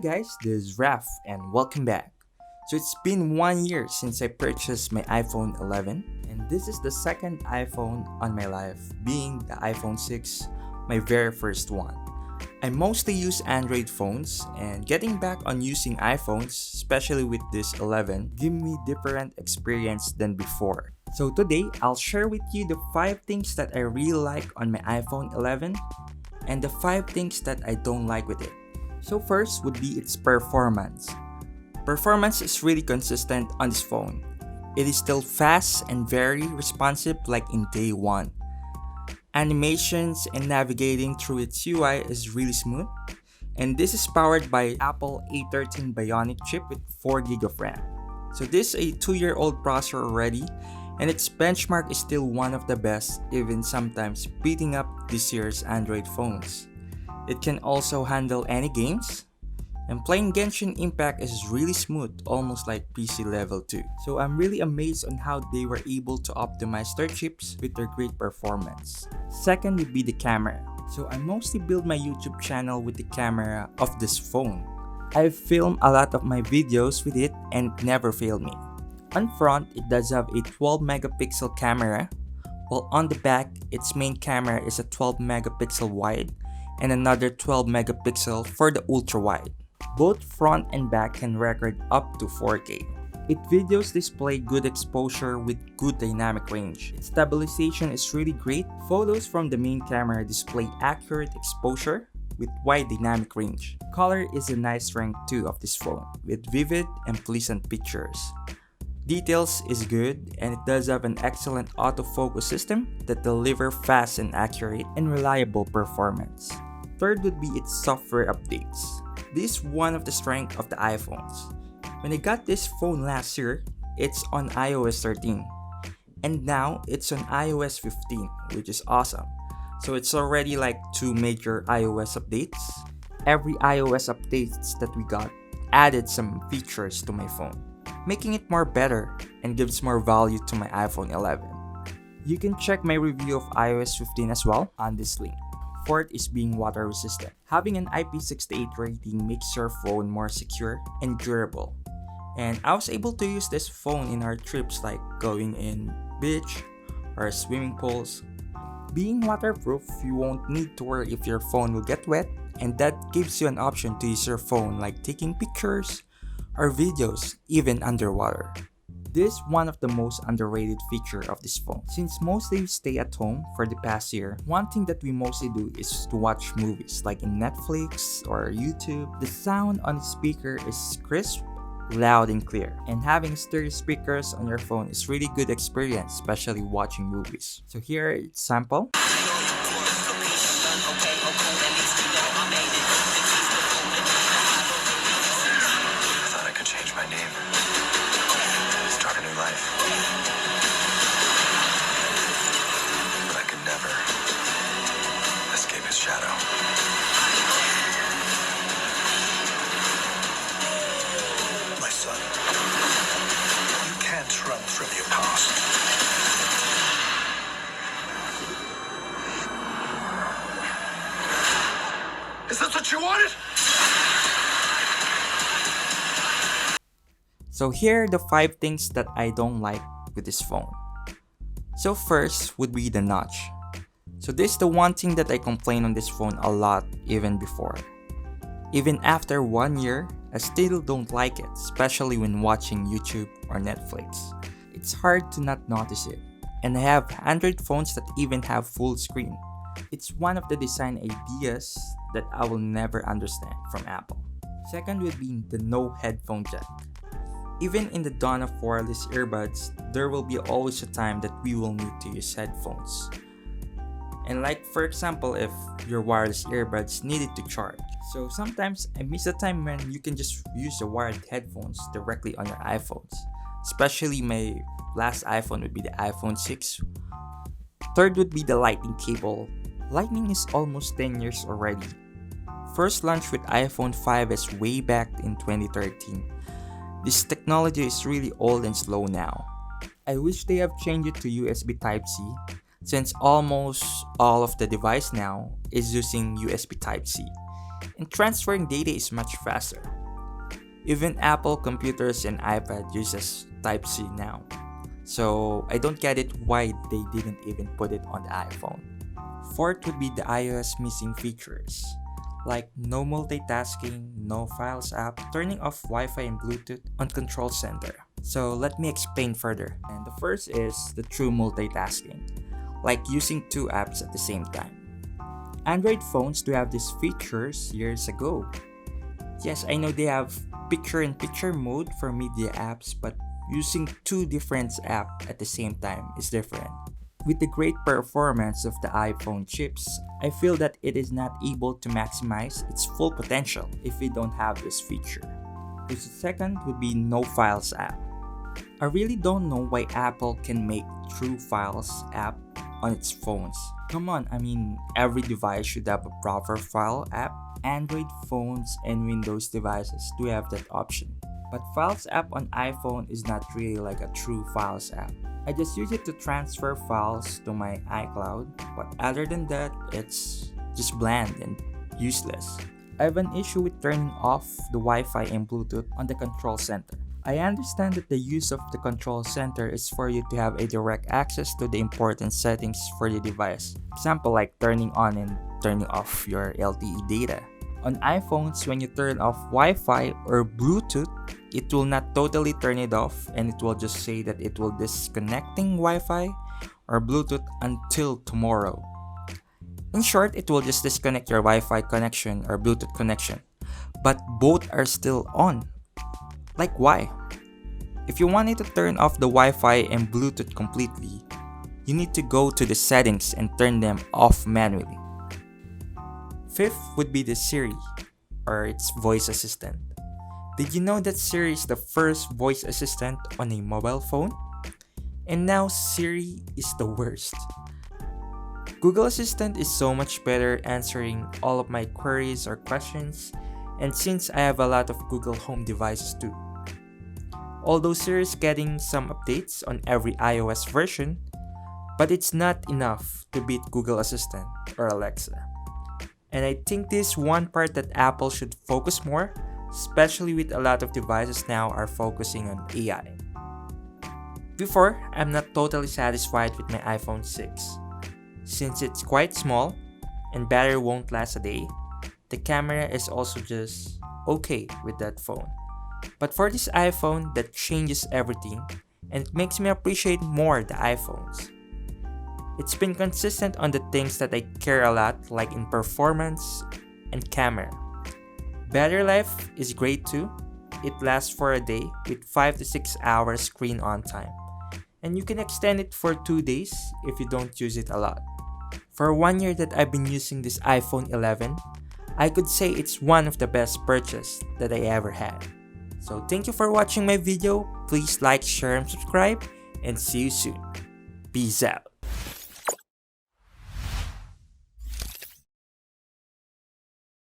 guys, this is Raf and welcome back. So it's been 1 year since I purchased my iPhone 11 and this is the second iPhone on my life, being the iPhone 6, my very first one. I mostly use Android phones and getting back on using iPhones, especially with this 11, give me different experience than before. So today, I'll share with you the 5 things that I really like on my iPhone 11 and the 5 things that I don't like with it. So first would be its performance. Performance is really consistent on this phone. It is still fast and very responsive like in day one. Animations and navigating through its UI is really smooth. And this is powered by Apple A13 Bionic chip with 4GB of RAM. So this is a 2-year-old processor already, and its benchmark is still one of the best, even sometimes beating up this year's Android phones. It can also handle any games, and playing Genshin Impact is really smooth, almost like PC level 2. So I'm really amazed on how they were able to optimize their chips with their great performance. Second would be the camera. So I mostly build my YouTube channel with the camera of this phone. I've filmed a lot of my videos with it and it never failed me. On front, it does have a 12 megapixel camera, while on the back, its main camera is a 12 megapixel wide and another 12 megapixel for the ultra wide. Both front and back can record up to 4K. Its videos display good exposure with good dynamic range. Its stabilization is really great. Photos from the main camera display accurate exposure with wide dynamic range. Color is a nice strength too of this phone, with vivid and pleasant pictures. Details is good, and it does have an excellent autofocus system that delivers fast and accurate and reliable performance. Third would be its software updates. This is one of the strengths of the iPhones. When I got this phone last year, it's on iOS 13. And now it's on iOS 15, which is awesome. So it's already like 2 major iOS updates. Every iOS updates that we got added some features to my phone, making it more better and gives more value to my iPhone 11. You can check my review of iOS 15 as well on this link. Fourth is being water resistant. Having an IP68 rating makes your phone more secure and durable. And I was able to use this phone in our trips like going in beach or swimming pools. Being waterproof, you won't need to worry if your phone will get wet, and that gives you an option to use your phone like taking pictures or videos even underwater. This is one of the most underrated features of this phone. Since mostly we stay at home for the past year, one thing that we mostly do is to watch movies like in Netflix or YouTube. The sound on the speaker is crisp, loud and clear, and having stereo speakers on your phone is really good experience, especially watching movies. So here is sample. Is that what you wanted? So here are the 5 things that I don't like with this phone. So first would be the notch. So this is the one thing that I complain on this phone a lot even before. Even after 1 year, I still don't like it, especially when watching YouTube or Netflix. It's hard to not notice it. And I have Android phones that even have full screen. It's one of the design ideas that I will never understand from Apple. Second would be the no headphone jack. Even in the dawn of wireless earbuds, there will be always a time that we will need to use headphones. And like for example, if your wireless earbuds needed to charge. So sometimes I miss the time when you can just use the wired headphones directly on your iPhones. Especially my last iPhone would be the iPhone 6. Third would be the lightning cable. Lightning is almost 10 years already. First launched with iPhone 5s way back in 2013. This technology is really old and slow now. I wish they have changed it to USB Type-C, since almost all of the device now is using USB Type-C. and transferring data is much faster. Even Apple computers and iPad uses Type-C now. So I don't get it why they didn't even put it on the iPhone. Fourth would be the iOS missing features, like no multitasking, no Files app, turning off Wi-Fi and Bluetooth on Control Center. So let me explain further. And the first is the true multitasking, like using two apps at the same time. Android phones do have these features years ago. Yes, I know they have picture-in-picture mode for media apps, but using two different apps at the same time is different. With the great performance of the iPhone chips, I feel that it is not able to maximize its full potential if we don't have this feature. The second would be no Files app. I really don't know why Apple can make True Files app on its phones. Come on, I mean, every device should have a proper file app. Android phones and Windows devices do have that option. But Files app on iPhone is not really like a true Files app. I just use it to transfer files to my iCloud, but other than that, it's just bland and useless. I have an issue with turning off the Wi-Fi and Bluetooth on the control center. I understand that the use of the control center is for you to have a direct access to the important settings for the device. Example like turning on and turning off your LTE data. On iPhones, when you turn off Wi-Fi or Bluetooth, it will not totally turn it off and it will just say that it will disconnecting Wi-Fi or Bluetooth until tomorrow. In short, it will just disconnect your Wi-Fi connection or Bluetooth connection, but both are still on. Like why? If you wanted to turn off the Wi-Fi and Bluetooth completely, you need to go to the settings and turn them off manually. Fifth would be the Siri, or its voice assistant. Did you know that Siri is the first voice assistant on a mobile phone? And now Siri is the worst. Google Assistant is so much better answering all of my queries or questions, and since I have a lot of Google Home devices too. Although Siri is getting some updates on every iOS version, but it's not enough to beat Google Assistant or Alexa. And I think this is one part that Apple should focus more, especially with a lot of devices now are focusing on AI. Before, I'm not totally satisfied with my iPhone 6. Since it's quite small and battery won't last a day, the camera is also just okay with that phone. But for this iPhone, that changes everything and it makes me appreciate more the iPhones. It's been consistent on the things that I care a lot, like in performance and camera. Battery life is great too. It lasts for a day with 5 to 6 hours screen on time. And you can extend it for 2 days if you don't use it a lot. For 1 year that I've been using this iPhone 11, I could say it's one of the best purchases that I ever had. So thank you for watching my video. Please like, share, and subscribe, and see you soon. Peace out.